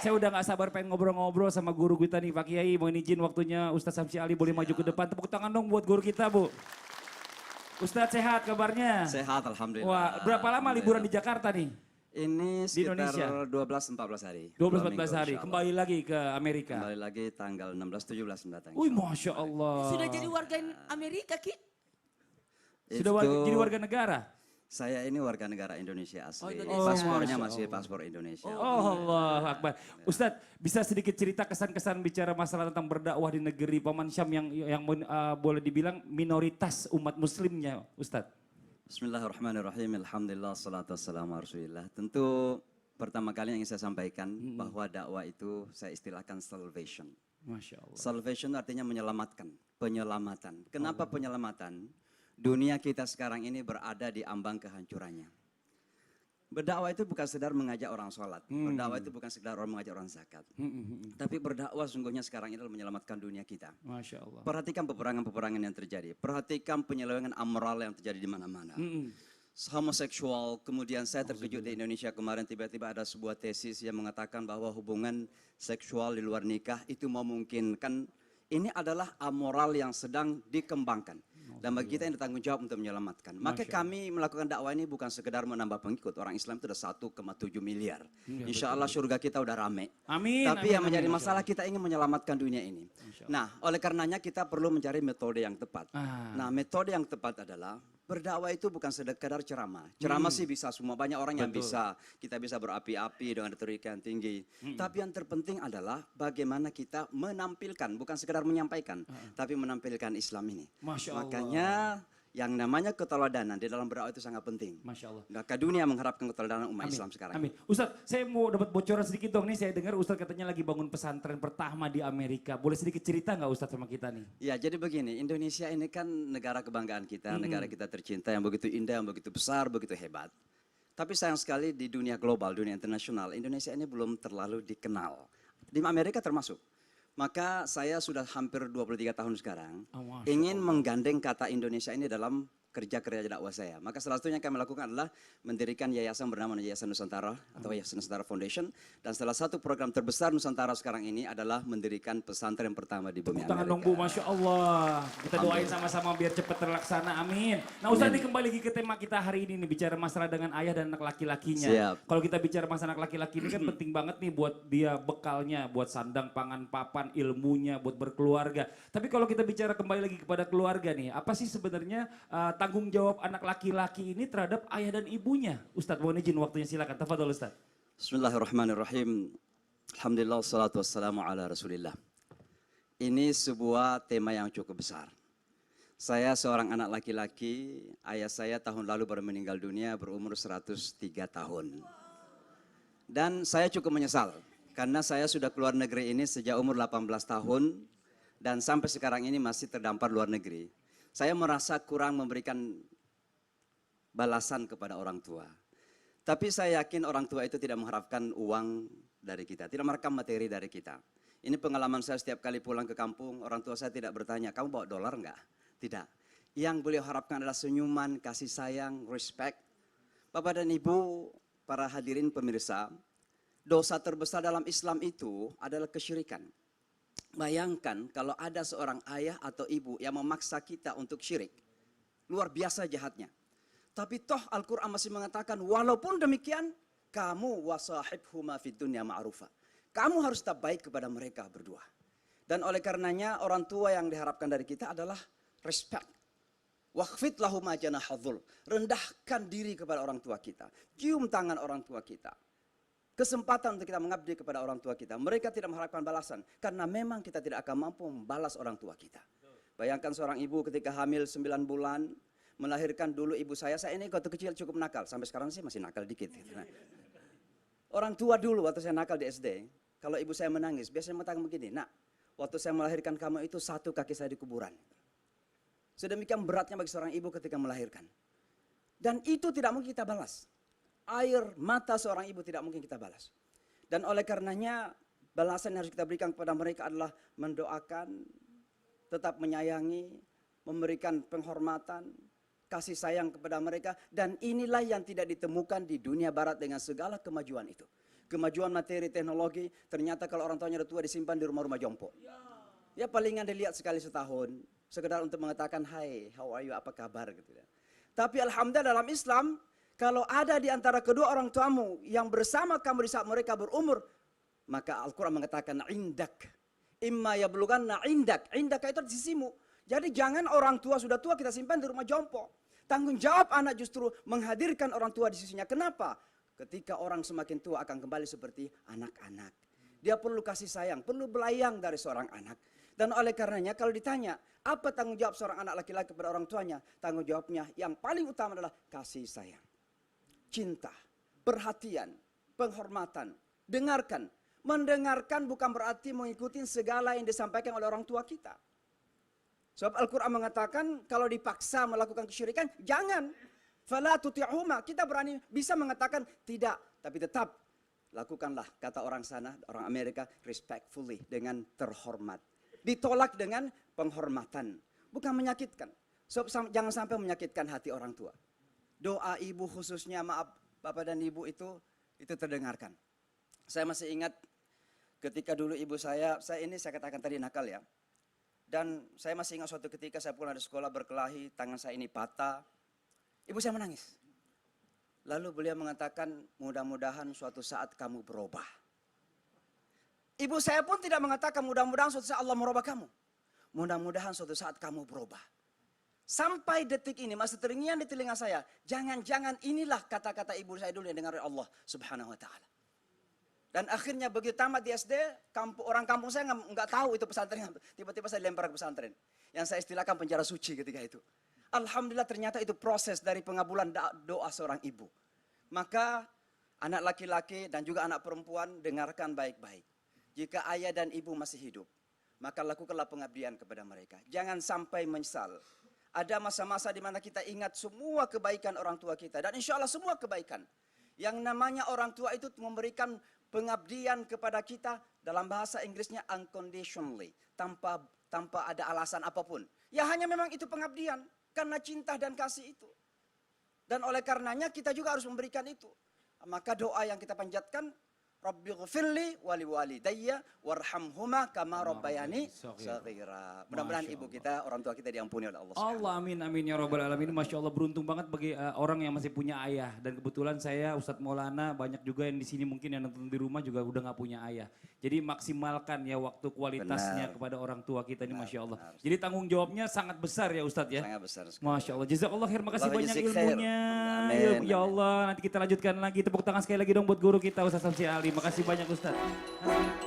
Saya udah gak sabar pengen ngobrol-ngobrol sama guru kita nih Pak Kiai. Mohon izin waktunya Ustadz Samsi Ali boleh maju ke depan. Tepuk tangan dong buat guru kita Bu. Ustadz sehat kabarnya? Sehat, alhamdulillah. Wah, berapa lama liburan di Jakarta nih? Ini Di Indonesia? sekitar 12-14 hari. 12-14 hari, kembali lagi ke Amerika. Kembali lagi tanggal 16-17 mendatang. Wih, Masya Allah. Sudah jadi warga Amerika, Ki? Jadi warga negara? Saya ini warga negara Indonesia asli. Oh, Indonesia. Paspornya masih paspor Indonesia. Oh Allah Akbar. Ustadz, bisa sedikit cerita kesan-kesan bicara masalah tentang berdakwah di negeri Paman Syam yang boleh dibilang minoritas umat muslimnya, Ustadz? Bismillahirrahmanirrahim. Alhamdulillah, salatu wassalamu ala Rasulillah. Tentu pertama kali yang ingin saya sampaikan bahwa dakwah itu saya istilahkan salvation. Masya Allah. Salvation artinya menyelamatkan, penyelamatan. Kenapa penyelamatan? Dunia kita sekarang ini berada di ambang kehancurannya. Berdakwah itu bukan sekedar mengajak orang sholat. Berdakwah itu bukan sekedar orang mengajak orang zakat. Tapi berdakwah sungguhnya sekarang ini adalah menyelamatkan dunia kita. Masya Allah. Perhatikan peperangan-peperangan yang terjadi. Perhatikan penyelewengan amoral yang terjadi di mana-mana. Homoseksual, kemudian saya terkejut di Indonesia kemarin tiba-tiba ada sebuah tesis yang mengatakan bahwa hubungan seksual di luar nikah itu memungkinkan. Ini adalah amoral yang sedang dikembangkan. Dan bagi kita yang bertanggung jawab untuk menyelamatkan. Maka kami melakukan dakwah ini bukan sekedar menambah pengikut. Orang Islam itu ada 1,7 miliar. Insya Allah surga kita udah rame. Amin. Tapi yang menjadi masalah kita ingin menyelamatkan dunia ini. Nah, oleh karenanya kita perlu mencari metode yang tepat. Nah, metode yang tepat adalah berdakwah itu bukan sekadar ceramah. Ceramah sih bisa semua, banyak orang yang bisa. Kita bisa berapi-api dengan retorika yang tinggi. Tapi yang terpenting adalah bagaimana kita menampilkan, bukan sekadar menyampaikan. Tapi menampilkan Islam ini. Masya Allah. Makanya yang namanya keteladanan di dalam berdakwah itu sangat penting. Masya Allah. Maka dunia mengharapkan keteladanan umat Islam sekarang. Amin. Ustadz, saya mau dapat bocoran sedikit dong nih. Saya dengar Ustadz katanya lagi bangun pesantren pertama di Amerika. Boleh sedikit cerita nggak Ustadz sama kita nih? Ya, jadi begini, Indonesia ini kan negara kebanggaan kita, negara kita tercinta yang begitu indah, yang begitu besar, begitu hebat. Tapi sayang sekali di dunia global, dunia internasional, Indonesia ini belum terlalu dikenal. Di Amerika termasuk. Maka saya sudah hampir 23 tahun sekarang ingin menggandeng kata Indonesia ini dalam kerja-kerja dakwah saya. Maka salah satunya yang kami lakukan adalah mendirikan yayasan bernama Yayasan Nusantara atau Yayasan Nusantara Foundation. Dan salah satu program terbesar Nusantara sekarang ini adalah mendirikan pesantren pertama di bumi Amerika. Tangan dong Bu, Masya Allah. Kita doain sama-sama biar cepat terlaksana, amin. Nah Ustadz, ini kembali lagi ke tema kita hari ini nih, bicara masalah dengan ayah dan anak laki-lakinya. Kalau kita bicara masalah anak laki-laki ini kan penting banget nih buat dia bekalnya, buat sandang, pangan, papan, ilmunya, buat berkeluarga. Tapi kalau kita bicara kembali lagi kepada keluarga nih, apa sih sebenarnya tanggung jawab anak laki-laki ini terhadap ayah dan ibunya? Ustadz, mohon izin waktunya silakan. Tafadhol Ustadz. Bismillahirrahmanirrahim. Alhamdulillah, salatu wassalamu ala Rasulillah. Ini sebuah tema yang cukup besar. Saya seorang anak laki-laki, ayah saya tahun lalu baru meninggal dunia berumur 103 tahun. Dan saya cukup menyesal karena saya sudah keluar negeri ini sejak umur 18 tahun dan sampai sekarang ini masih terdampar luar negeri. Saya merasa kurang memberikan balasan kepada orang tua. Tapi saya yakin orang tua itu tidak mengharapkan uang dari kita, tidak mengharapkan materi dari kita. Ini pengalaman saya setiap kali pulang ke kampung, orang tua saya tidak bertanya, kamu bawa dolar enggak? Tidak. Yang beliau harapkan adalah senyuman, kasih sayang, respect. Bapak dan Ibu, para hadirin pemirsa, dosa terbesar dalam Islam itu adalah kesyirikan. Bayangkan kalau ada seorang ayah atau ibu yang memaksa kita untuk syirik. Luar biasa jahatnya. Tapi toh Al-Quran masih mengatakan, walaupun demikian, kamu wasahibhuma fid dunya ma'rufa. Kamu harus tetap baik kepada mereka berdua. Dan oleh karenanya orang tua yang diharapkan dari kita adalah respect. Wakhfid lahuma janahadzul. Rendahkan diri kepada orang tua kita. Cium tangan orang tua kita. Kesempatan untuk kita mengabdi kepada orang tua kita. Mereka tidak mengharapkan balasan. Karena memang kita tidak akan mampu membalas orang tua kita. Bayangkan seorang ibu ketika hamil 9 bulan. Melahirkan dulu ibu saya ini waktu kecil cukup nakal. Sampai sekarang sih masih nakal dikit. Orang tua dulu waktu saya nakal di SD. Kalau ibu saya menangis, biasanya mengatakan begini. Nak, waktu saya melahirkan kamu itu satu kaki saya di kuburan. Sedemikian beratnya bagi seorang ibu ketika melahirkan. Dan itu tidak mungkin kita balas. Air mata seorang ibu tidak mungkin kita balas. Dan oleh karenanya balasan yang harus kita berikan kepada mereka adalah mendoakan, tetap menyayangi, memberikan penghormatan, kasih sayang kepada mereka. Dan inilah yang tidak ditemukan di dunia barat dengan segala kemajuan itu. kemajuan materi teknologi, ternyata kalau orang tuanya udah tua disimpan di rumah-rumah jompo. Ya palingan dilihat sekali setahun, sekedar untuk mengatakan, hai, how are you, apa kabar gitu ya. Tapi alhamdulillah dalam Islam, kalau ada di antara kedua orang tuamu yang bersama kamu di saat mereka berumur, maka Al-Quran mengatakan indak. Imma yablughanna indak. Indak itu di sisimu. Jadi jangan orang tua sudah tua kita simpan di rumah jompo. Tanggung jawab anak justru menghadirkan orang tua di sisinya. Kenapa? Ketika orang semakin tua akan kembali seperti anak-anak. Dia perlu kasih sayang, perlu belayang dari seorang anak. Dan oleh karenanya kalau ditanya, apa tanggung jawab seorang anak laki-laki kepada orang tuanya? Tanggung jawabnya yang paling utama adalah kasih sayang. Cinta, perhatian, penghormatan, dengarkan. Mendengarkan bukan berarti mengikuti segala yang disampaikan oleh orang tua kita. Sebab Al-Quran mengatakan kalau dipaksa melakukan kesyirikan, jangan. Fala tuti'huma. Kita berani bisa mengatakan tidak. Tapi tetap lakukanlah, kata orang sana, orang Amerika, respectfully, dengan terhormat. Ditolak dengan penghormatan. Bukan menyakitkan. Sebab jangan sampai menyakitkan hati orang tua. Doa ibu khususnya, maaf bapak dan ibu itu terdengarkan. Saya masih ingat ketika dulu ibu saya katakan tadi nakal ya. Dan saya masih ingat suatu ketika saya pulang dari sekolah berkelahi, tangan saya ini patah. Ibu saya menangis. Lalu beliau mengatakan, mudah-mudahan suatu saat kamu berubah. Ibu saya pun tidak mengatakan mudah-mudahan suatu saat Allah merubah kamu. Mudah-mudahan suatu saat kamu berubah. Sampai detik ini masih terngiang di telinga saya. Jangan-jangan inilah kata-kata ibu saya dulu yang dengar oleh Allah Subhanahu wa ta'ala. Dan akhirnya begitu tamat di SD, orang kampung saya nggak tahu itu pesantren. Tiba-tiba saya lempar ke pesantren. Yang saya istilahkan penjara suci ketika itu. Alhamdulillah ternyata itu proses dari pengabulan doa seorang ibu. Maka anak laki-laki dan juga anak perempuan dengarkan baik-baik. Jika ayah dan ibu masih hidup, maka lakukanlah pengabdian kepada mereka. Jangan sampai menyesal. Ada masa-masa di mana kita ingat semua kebaikan orang tua kita. Dan insya Allah semua kebaikan. Yang namanya orang tua itu memberikan pengabdian kepada kita dalam bahasa Inggrisnya unconditionally. Tanpa ada alasan apapun. Ya hanya memang itu pengabdian. Karena cinta dan kasih itu. Dan oleh karenanya kita juga harus memberikan itu. Maka doa yang kita panjatkan, Rabbighfirli wali walidayya warhamhuma kama rabbayani shaghira. Mudah-mudahan ibu kita, orang tua kita diampuni oleh Allah. Allah amin amin ya rabbal alamin. Masya Allah beruntung banget bagi orang yang masih punya ayah. Dan kebetulan saya Ustadz Maulana banyak juga yang di sini mungkin yang nonton di rumah juga udah nggak punya ayah. Jadi maksimalkan ya waktu kualitasnya kepada orang tua kita ini Masya Allah. Jadi tanggung jawabnya sangat besar ya Ustadz ya. Sangat besar sekali. Masya Allah. Jazakallah khair. Makasih Allah banyak jazik ilmunya. khair. Ya Allah nanti kita lanjutkan lagi. Tepuk tangan sekali lagi dong buat guru kita Ustadz Samsi Ali. Makasih banyak Ustadz.